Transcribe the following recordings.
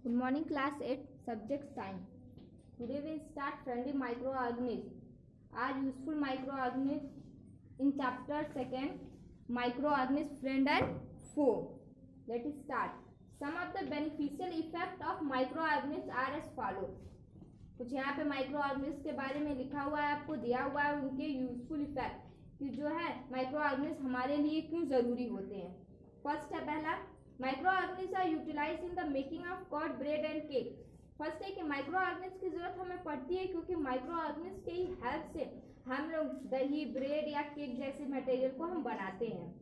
Good morning, class 8, subject science. Today we start friendly microorganisms. Are useful microorganisms in chapter 2nd, microorganisms friend and foe. Let us start. Some of the beneficial effect of microorganisms are as follow. कुछ यहाँ पे microorganism के बारे में लिखा हुआ है, आपको दिया हुआ है उनके यूजफुल इफेक्ट कि जो है माइक्रोऑर्गेनिज्म हमारे लिए क्यों जरूरी होते हैं. फर्स्ट है पहला, microorganism are utilize in the making of curd, bread and cake. First है कि माइक्रोऑर्गेनिज्म की जरूरत हमें पड़ती है क्योंकि माइक्रोऑर्गेनिज्म के ही हेल्प से हम लोग दही, ब्रेड या केक जैसे मटेरियल को हम बनाते हैं.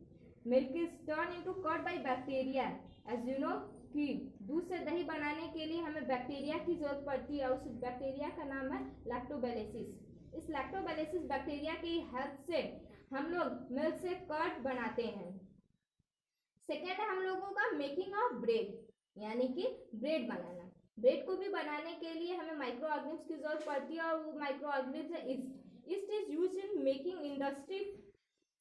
Milk is turn into curd by bacteria. As you know कि दूध से दही बनाने के लिए हमें बैक्टीरिया की जरूरत पड़ती है. उस बैक्टीरिया का नाम है लैक्टोबैसिलस. इस लैक्टोबैसिलस बैक्टीरिया की हेल्प से हम लोग मिल्क से कर्ड बनाते हैं. सेकेंड है हम लोगों का मेकिंग ऑफ ब्रेड, यानी कि ब्रेड बनाना. ब्रेड को भी बनाने के लिए हमें माइक्रो ऑर्गेनिज्म की जरूरत पड़ती है और वो माइक्रो ऑर्गेनिज्म है east. East is use in making industry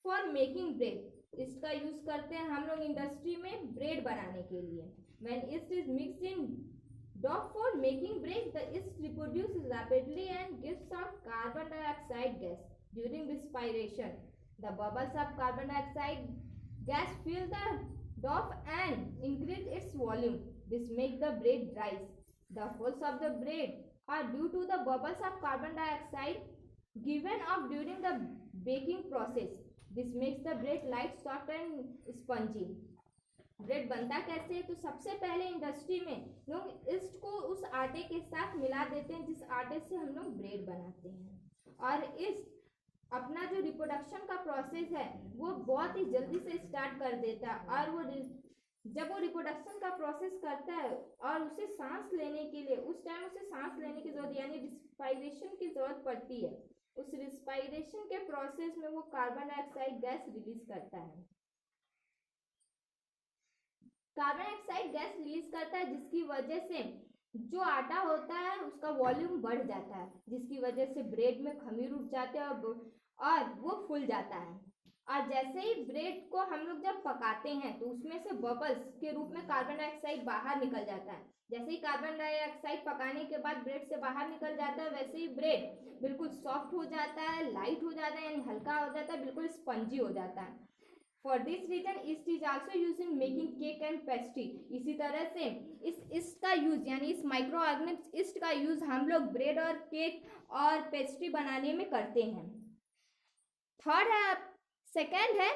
for making bread. इसका यूज करते हैं हम लोग इंडस्ट्री में ब्रेड बनाने के लिए. When yeast is mixed in dough for making bread, the yeast reproduces rapidly and gives out carbon dioxide gas during respiration. The bubbles of carbon dioxide gas fill the dough and increase its volume. This makes the bread rise. The holes of the bread are due to the bubbles of carbon dioxide given off during the baking process. This makes the bread light, soft and spongy. Bread बनता कैसे है? तो सबसे पहले industry में लोग east को उस आटे के साथ मिला देते हैं जिस आटे से हम लोग ब्रेड बनाते हैं. और ईस्ट अपना जो रिप्रोडक्शन का प्रोसेस है वो बहुत ही जल्दी से स्टार्ट कर देता है. और वो जब वो रिप्रोडक्शन का प्रोसेस करता है और उसे सांस लेने के लिए उस टाइम उसे सांस लेने की जरूरत यानी रिस्पायरेशन की जरूरत पड़ती है. उस रिस्पायरेशन के प्रोसेस में वो कार्बन डाइऑक्साइड गैस रिलीज करता है. कार्बन डाइऑक्साइड गैस रिलीज करता है जिसकी वजह से जो आटा होता है उसका वॉल्यूम बढ़ जाता है, जिसकी वजह से ब्रेड में खमीर उठ जाते हैं और वो फूल जाता है. और जैसे ही ब्रेड को हम लोग जब पकाते हैं तो उसमें से बबल्स के रूप में कार्बन डाइऑक्साइड बाहर निकल जाता है. जैसे ही कार्बन डाइऑक्साइड पकाने के बाद ब्रेड से बाहर निकल जाता है वैसे ही ब्रेड बिल्कुल सॉफ्ट हो जाता है, लाइट हो जाता है, यानी हल्का हो जाता है, बिल्कुल स्पंजी हो जाता है. For this reason, yeast is also used in making cake and pastry. इसी तरह से इस yeast का यूज यानी इस माइक्रो ऑर्गेनिज्म yeast का यूज हम लोग ब्रेड और केक और पेस्ट्री बनाने में करते हैं. थर्ड है, सेकेंड है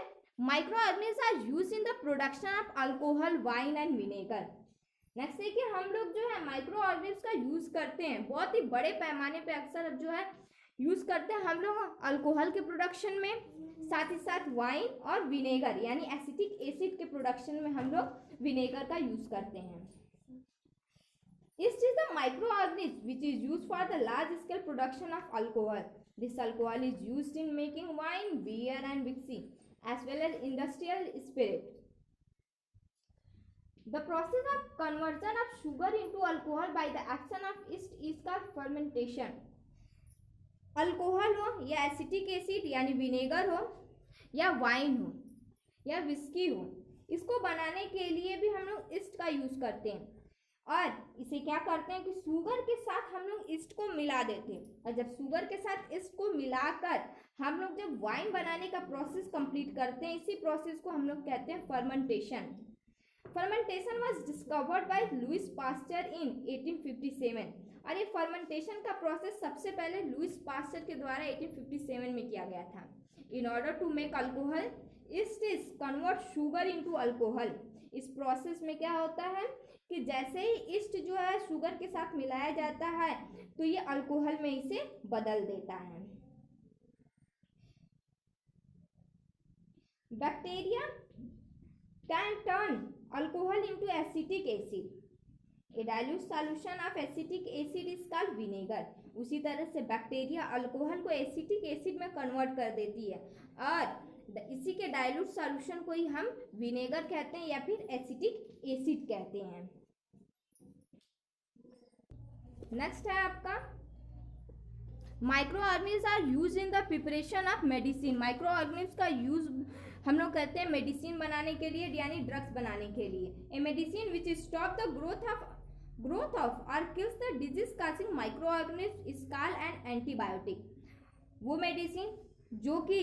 micro organism are use in the production of alcohol, wine and vinegar. Next है कि हम लोग जो है माइक्रो ऑर्गेनिज्म का यूज करते हैं बहुत ही बड़े पैमाने पे अक्सर जो है यूज करते हैं हम लोग अल्कोहल के प्रोडक्शन में, साथ ही साथ वाइन और विनेगर यानी एसिटिक एसिड के प्रोडक्शन में हम लोग विनेगर का यूज करते हैं. Yeast is the microorganism which is used for the large scale production of alcohol. This alcohol is used in making wine, beer and whiskey as well as industrial spirit. The process of conversion of sugar into alcohol by the action of yeast is called fermentation. Alcohol हो या acetic acid यानी vinegar हो या wine हो या whisky हो, इसको बनाने के लिए भी हम लोग ईस्ट का यूज करते हैं. और इसे क्या करते हैं कि शुगर के साथ हम लोग ईस्ट को मिला देते हैं. और जब शुगर के साथ ईस्ट को मिलाकर हम लोग जब वाइन बनाने का प्रोसेस कंप्लीट करते हैं, इसी प्रोसेस को हम लोग कहते हैं fermentation. Fermentation was discovered by Louis Pasteur in 1857. और ये फर्मेंटेशन का प्रोसेस सबसे पहले लुइस पास्चर के द्वारा 1857 में किया गया था. In order to make alcohol, yeast is convert sugar into alcohol. इस प्रोसेस में क्या होता है कि जैसे ही ईस्ट जो है शुगर के साथ मिलाया जाता है तो ये अल्कोहल में इसे बदल देता है. Bacteria can turn alcohol into acetic acid. A dilute solution of acetic acid is called vinegar. उसी तरह से बैक्टीरिया अल्कोहल को एसिटिक एसिड में कन्वर्ट कर देती है और इसी के डाइल्यूट सॉल्यूशन को ही हम विनेगर कहते हैं या फिर एसिटिक एसिड कहते हैं. नेक्स्ट है आपका micro organism are use in the preparation of medicine. Micro organism का यूज हम लोग कहते हैं मेडिसिन बनाने के लिए यानी ड्रग्स बनाने के लिए. A medicine which stop the growth of growth of or kills the disease causing microorganism is called an antibiotic. वो मेडिसिन जो कि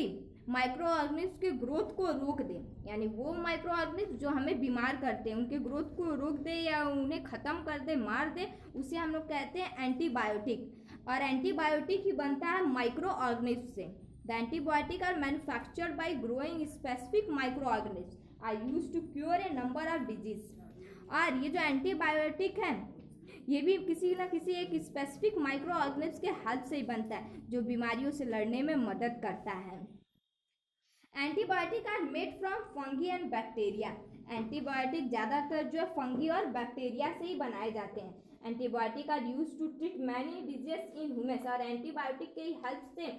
माइक्रो ऑर्गेनिज्म के ग्रोथ को रोक दे, यानी वो माइक्रो ऑर्गेनिज्म जो हमें बीमार करते हैं उनके ग्रोथ को रोक दे या उन्हें ख़त्म कर दे, मार दे, उसे हम लोग कहते हैं एंटीबायोटिक। और एंटीबायोटिक ही बनता है माइक्रो ऑर्गेनिज्म से। The antibiotic are manufactured by growing specific micro organism are used to cure a number of disease. और ये जो एंटीबायोटिक है ये भी किसी न किसी एक स्पेसिफिक माइक्रो ऑर्गेनिज्म के हेल्प से ही बनता है जो बीमारियों से लड़ने में मदद करता है। Antibiotic are made from fungi and bacteria. Antibiotic ज़्यादातर जो है फंगी और बैक्टीरिया से ही बनाए जाते हैं। Antibiotic are use to treat many disease in humans. और एंटीबायोटिक के हेल्प से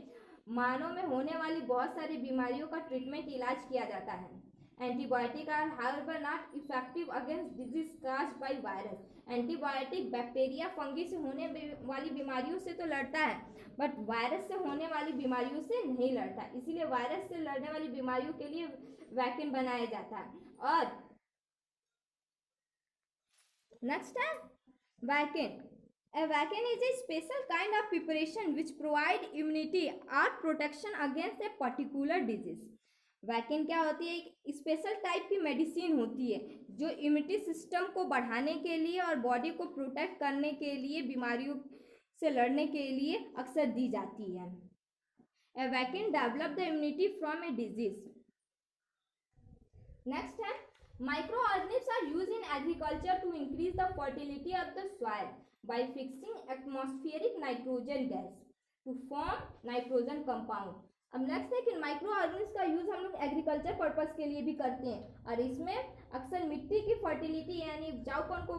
मानव में होने वाली बहुत सारी बीमारियों का ट्रीटमेंट इलाज किया जाता है। Antibiotic are however not effective against disease caused by virus. Antibiotic bacteria fungi से होने वाली बीमारियों से तो लड़ता है बट वायरस से होने वाली बीमारियों से नहीं लड़ता, इसीलिए वायरस से लड़ने वाली बीमारियों के लिए वैक्सीन बनाया जाता है। और नेक्स्ट है vaccine. A vaccine is a special kind of preparation which provide immunity or protection against a particular disease. Vaccine क्या होती है? एक स्पेशल टाइप की मेडिसिन होती है जो इम्यूनिटी सिस्टम को बढ़ाने के लिए और बॉडी को प्रोटेक्ट करने के लिए, बीमारियों से लड़ने के लिए अक्सर दी जाती है। A vaccine develop the immunity from a disease. Next है microorganisms are used in agriculture to increase the fertility of the soil by fixing atmospheric nitrogen gas to form nitrogen compound. अब नेक्स्ट है कि micro organism का use हम लोग agriculture purpose के लिए भी करते हैं और इसमें अक्सर मिट्टी की फर्टिलिटी यानी उपजाऊपन को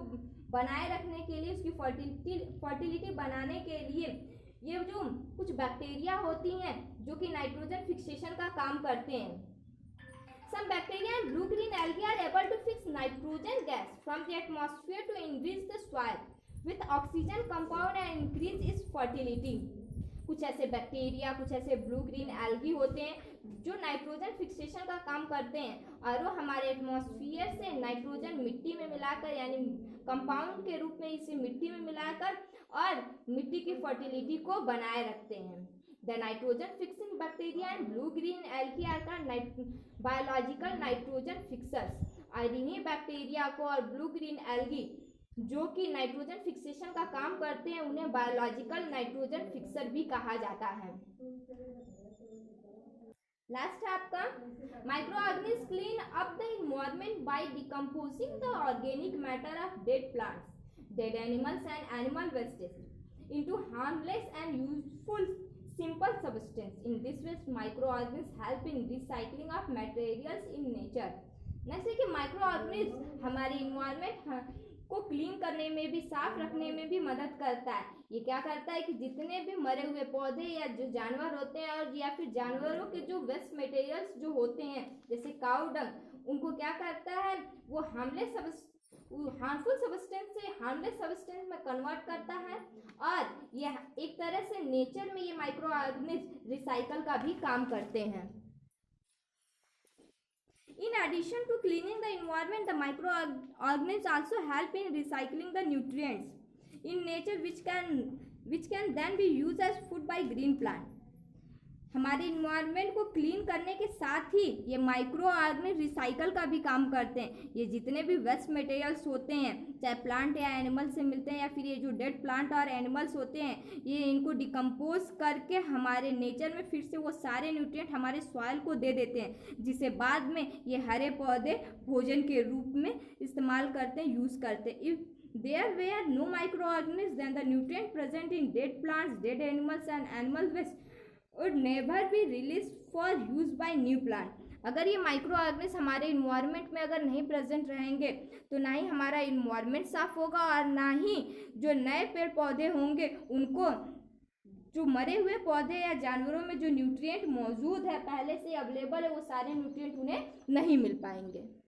बनाए रखने के लिए, उसकी फर्टिलिटी बनाने के लिए ये जो कुछ बैक्टीरिया होती हैं जो कि नाइट्रोजन फिक्सेशन का काम करते हैं। Some bacteria and blue-green algae are able to fix nitrogen gas from the atmosphere to enrich the soil with oxygen compound and increase its fertility. कुछ ऐसे बैक्टीरिया, कुछ ऐसे ब्लू ग्रीन एल्गी होते हैं जो नाइट्रोजन फिक्सेशन का काम करते हैं और वो हमारे एटमॉस्फेयर से नाइट्रोजन मिट्टी में मिलाकर यानी कंपाउंड के रूप में इसे मिट्टी में मिलाकर और मिट्टी की फर्टिलिटी को बनाए रखते हैं। The nitrogen fixing bacteria and blue-green algae are called biological nitrogen fixers. और इन्हीं बैक्टीरिया को और ब्लू-ग्रीन एल्गी जो कि नाइट्रोजन फिक्सेशन का काम करते हैं उन्हें बायोलॉजिकल नाइट्रोजन फिक्सर भी कहा जाता है। लास्ट है आपका micro organism clean up the environment by decomposing the organic matter of dead plants, dead animals and animal wastage into harmless and useful simple substance. In this way microorganisms help in recycling of materials in nature. Next है कि microorganism हमारे environment को clean करने में भी, साफ रखने में भी मदद करता है। ये क्या करता है कि जितने भी मरे हुए पौधे या जो जानवर होते हैं और या फिर जानवरों के जो वेस्ट मटेरियल्स जो होते हैं जैसे काउ डंग, उनको क्या करता है वो हार्मफुल सब्सटेंस से हार्मलेस सब्सटेंस में कन्वर्ट करता है और यह एक तरह से नेचर में ये माइक्रो ऑर्गेनिज्म रिसाइकल का भी काम करते हैं। In addition to cleaning the environment, the microorganisms also help in recycling the nutrients in nature which can then be used as food by green plant. हमारे इन्वायरमेंट को clean करने के साथ ही ये माइक्रो ऑर्गेनिज्म रिसाइकल का भी काम करते हैं। ये जितने भी वेस्ट मटेरियल्स होते हैं चाहे प्लांट या एनिमल से मिलते हैं या फिर ये जो डेड प्लांट और एनिमल्स होते हैं ये इनको डिकम्पोज करके हमारे नेचर में फिर से वो सारे न्यूट्रिएंट हमारे सॉइल को दे देते हैं जिसे बाद में ये हरे पौधे भोजन के रूप में इस्तेमाल करते हैं, यूज़ करते हैं। If there were no microorganisms then the nutrient present in dead plants, dead animals and animal waste would never be released for use by new plant. अगर ये माइक्रो ऑर्गेनिज्म हमारे इन्वायरमेंट में अगर नहीं प्रेजेंट रहेंगे तो ना ही हमारा इन्वायरमेंट साफ होगा और ना ही जो नए पेड़ पौधे होंगे उनको जो मरे हुए पौधे या जानवरों में जो न्यूट्रिएंट मौजूद है पहले से अवेलेबल है वो सारे न्यूट्रिएंट उन्हें नहीं मिल पाएंगे।